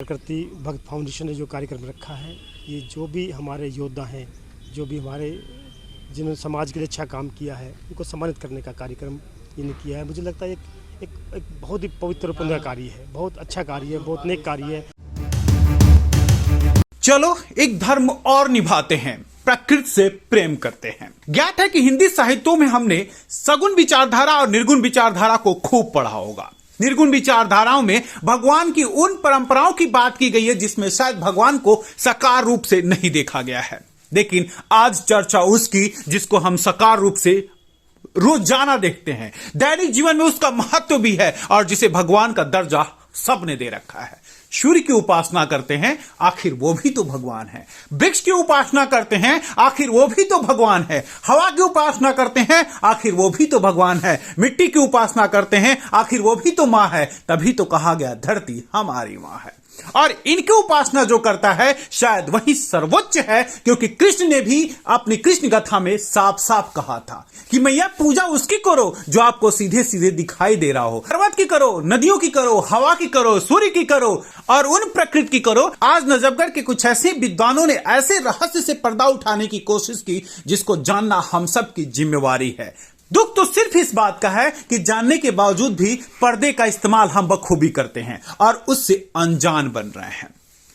प्रकृति भक्त फाउंडेशन ने जो कार्यक्रम रखा है, ये जो भी हमारे योद्धा हैं, जो भी हमारे जिन्होंने समाज के लिए अच्छा काम किया है, उनको सम्मानित करने का कार्यक्रम इन्हें किया है। मुझे लगता है एक बहुत ही पवित्र पुण्य कार्य है, बहुत अच्छा कार्य है, बहुत नेक कार्य है। चलो एक धर्म और निभाते हैं, प्रकृति से प्रेम करते हैं। ज्ञात है कि हिंदी साहित्यों में हमने सगुण विचारधारा और निर्गुण विचारधारा को खूब पढ़ा होगा। निर्गुण विचारधाराओं में भगवान की उन परंपराओं की बात की गई है जिसमें शायद भगवान को साकार रूप से नहीं देखा गया है, लेकिन आज चर्चा उसकी जिसको हम साकार रूप से रोजाना देखते हैं, दैनिक जीवन में उसका महत्व भी है और जिसे भगवान का दर्जा सबने दे रखा है। सूर्य की उपासना करते हैं, आखिर वो भी तो भगवान है। वृक्ष की उपासना करते हैं, आखिर वो भी तो भगवान है। हवा की उपासना करते हैं, आखिर वो भी तो भगवान है। मिट्टी की उपासना करते हैं, आखिर वो भी तो मां है। तभी तो कहा गया धरती हमारी मां है। और इनकी उपासना जो करता है शायद वही सर्वोच्च है, क्योंकि कृष्ण ने भी अपनी कृष्ण गाथा में साफ साफ कहा था कि मैया पूजा उसकी करो जो आपको सीधे सीधे दिखाई दे रहा हो। पर्वत की करो, नदियों की करो, हवा की करो, सूर्य की करो और उन प्रकृति की करो। आज नजफगढ़ के कुछ ऐसे विद्वानों ने ऐसे रहस्य से पर्दा उठाने की कोशिश की जिसको जानना हम सब की जिम्मेवारी है। दुख तो सिर्फ इस बात का है कि जानने के बावजूद भी पर्दे का इस्तेमाल हम बखूबी करते हैं और उससे अनजान बन रहे हैं।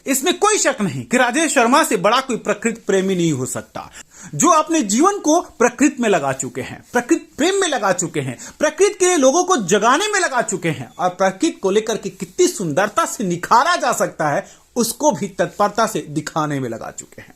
इसमें कोई शक नहीं कि राजेश शर्मा से बड़ा कोई प्रकृति प्रेमी नहीं हो सकता, जो अपने जीवन को प्रकृति में लगा चुके हैं, प्रकृति प्रेम में लगा चुके हैं, प्रकृति के लिए लोगों को जगाने में लगा चुके हैं और प्रकृति को लेकर के कितनी सुंदरता से निखारा जा सकता है उसको भी तत्परता से दिखाने में लगा चुके हैं।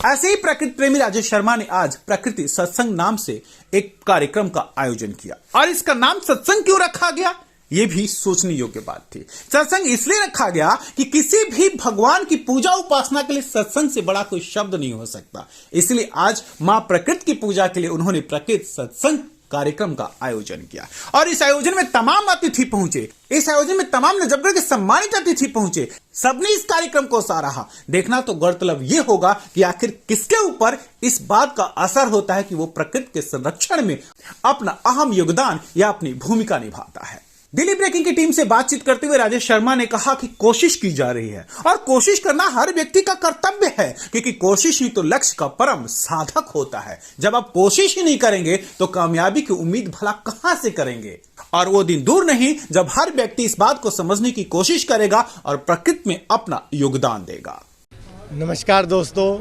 ऐसे ही प्रकृति प्रेमी राजेश शर्मा ने आज प्रकृति सत्संग नाम से एक कार्यक्रम का आयोजन किया। और इसका नाम सत्संग क्यों रखा गया, यह भी सोचने योग्य बात थी। सत्संग इसलिए रखा गया कि किसी भी भगवान की पूजा उपासना के लिए सत्संग से बड़ा कोई शब्द नहीं हो सकता। इसलिए आज मां प्रकृति की पूजा के लिए उन्होंने प्रकृति सत्संग कार्यक्रम का आयोजन किया। और इस आयोजन में तमाम अतिथि पहुंचे, इस आयोजन में तमाम नजफगढ़ के सम्मानित अतिथि पहुंचे। सबने इस कार्यक्रम को सराहा। देखना तो गौरतलब यह होगा कि आखिर किसके ऊपर इस बात का असर होता है कि वो प्रकृति के संरक्षण में अपना अहम योगदान या अपनी भूमिका निभाता है। दिल्ली ब्रेकिंग की टीम से बातचीत करते हुए राजेश शर्मा ने कहा कि कोशिश की जा रही है और कोशिश करना हर व्यक्ति का कर्तव्य है, क्योंकि कोशिश ही तो लक्ष्य का परम साधक होता है। जब आप कोशिश ही नहीं करेंगे तो कामयाबी की उम्मीद भला कहां से करेंगे। और वो दिन दूर नहीं जब हर व्यक्ति इस बात को समझने की कोशिश करेगा और प्रकृति में अपना योगदान देगा। नमस्कार दोस्तों,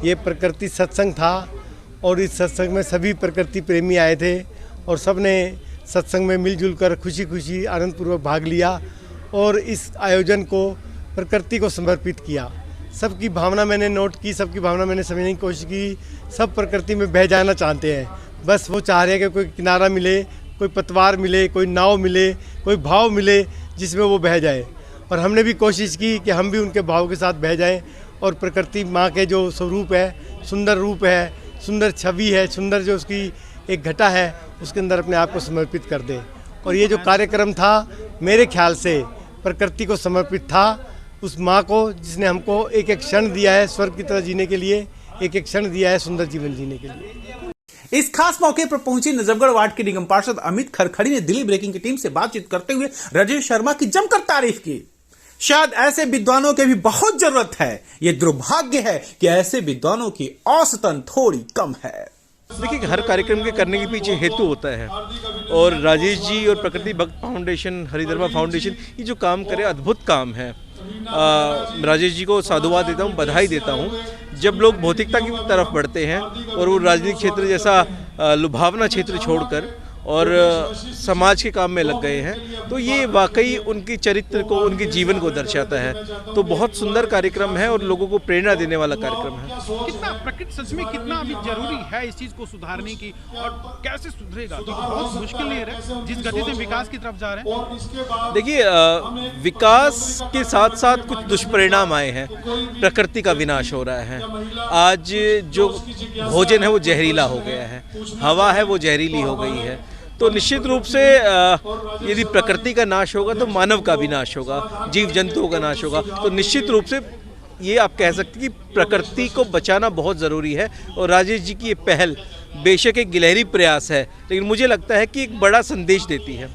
ये प्रकृति सत्संग था और इस सत्संग में सभी प्रकृति प्रेमी आए थे और सबने सत्संग में मिलजुल कर खुशी खुशी आनंदपूर्वक भाग लिया और इस आयोजन को प्रकृति को समर्पित किया। सबकी भावना मैंने नोट की, सबकी भावना मैंने समझने की कोशिश की। सब प्रकृति में बह जाना चाहते हैं, बस वो चाह रहे हैं कि कोई किनारा मिले, कोई पतवार मिले, कोई नाव मिले, कोई भाव मिले जिसमें वो बह जाए। और हमने भी कोशिश की कि हम भी उनके भाव के साथ बह जाएं और प्रकृति माँ के जो स्वरूप है, सुंदर रूप है, सुंदर छवि है, सुंदर जो उसकी एक घटा है, उसके अंदर अपने आप को समर्पित कर दें। और ये जो कार्यक्रम था मेरे ख्याल से प्रकृति को समर्पित था, उस माँ को जिसने हमको एक एक क्षण दिया है स्वर्ग की तरह जीने के लिए, एक एक क्षण दिया है सुंदर जीवन जीने के लिए। इस खास मौके पर पहुंचे नजफगढ़ वार्ड के निगम पार्षद अमित खरखड़ी ने दिल्ली ब्रेकिंग की टीम से बातचीत करते हुए राजेश शर्मा की जमकर तारीफ की। शायद ऐसे विद्वानों की भी बहुत जरूरत है। ये दुर्भाग्य है कि ऐसे विद्वानों की औसतन थोड़ी कम है। देखिए, हर कार्यक्रम के करने के पीछे हेतु होता है और राजेश जी और प्रकृति भक्त फाउंडेशन, हरिधर्मा फाउंडेशन ये जो काम करे अद्भुत काम है। राजेश जी को साधुवाद देता हूँ, बधाई देता हूँ। जब लोग भौतिकता की तरफ बढ़ते हैं और वो राजनीतिक क्षेत्र जैसा लुभावना क्षेत्र छोड़कर और समाज के काम में लग गए हैं, तो ये वाकई उनकी चरित्र को, उनके जीवन को दर्शाता है। तो बहुत सुंदर कार्यक्रम है और लोगों को प्रेरणा देने वाला कार्यक्रम है। कितना प्रकृति सच में कितना अभी जरूरी है इस चीज को सुधारने की और कैसे सुधरेगा, तो बहुत मुश्किल नहीं है जिस गति से विकास की तरफ जा रहे हैं। देखिए, विकास के साथ साथ कुछ दुष्परिणाम आए हैं। प्रकृति का विनाश हो रहा है। आज जो भोजन है वो जहरीला हो गया है, हवा है वो जहरीली हो गई है। तो निश्चित रूप से यदि प्रकृति का नाश होगा तो मानव का भी नाश होगा, जीव जंतुओं का नाश होगा। तो निश्चित रूप से ये आप कह सकते हैं कि प्रकृति को बचाना बहुत ज़रूरी है। और राजेश जी की ये पहल बेशक एक गिलहरी प्रयास है, लेकिन मुझे लगता है कि एक बड़ा संदेश देती है।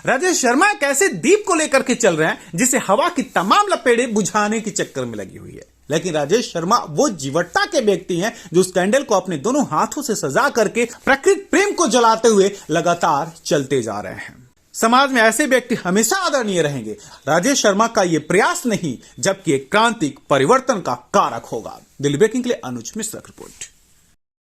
राजेश शर्मा एक ऐसे दीप को लेकर के चल रहे हैं जिसे हवा की तमाम लपेटें बुझाने के चक्कर में लगी हुई है। लेकिन राजेश शर्मा वो जीवटता के व्यक्ति हैं जो उस कैंडल को अपने दोनों हाथों से सजा करके प्रकृति प्रेम को जलाते हुए लगातार चलते जा रहे हैं। समाज में ऐसे व्यक्ति हमेशा आदरणीय रहेंगे। राजेश शर्मा का यह प्रयास नहीं, जबकि एक क्रांतिक परिवर्तन का कारक होगा। दिल्ली ब्रेकिंग के लिए अनुज मिश्रा की रिपोर्ट।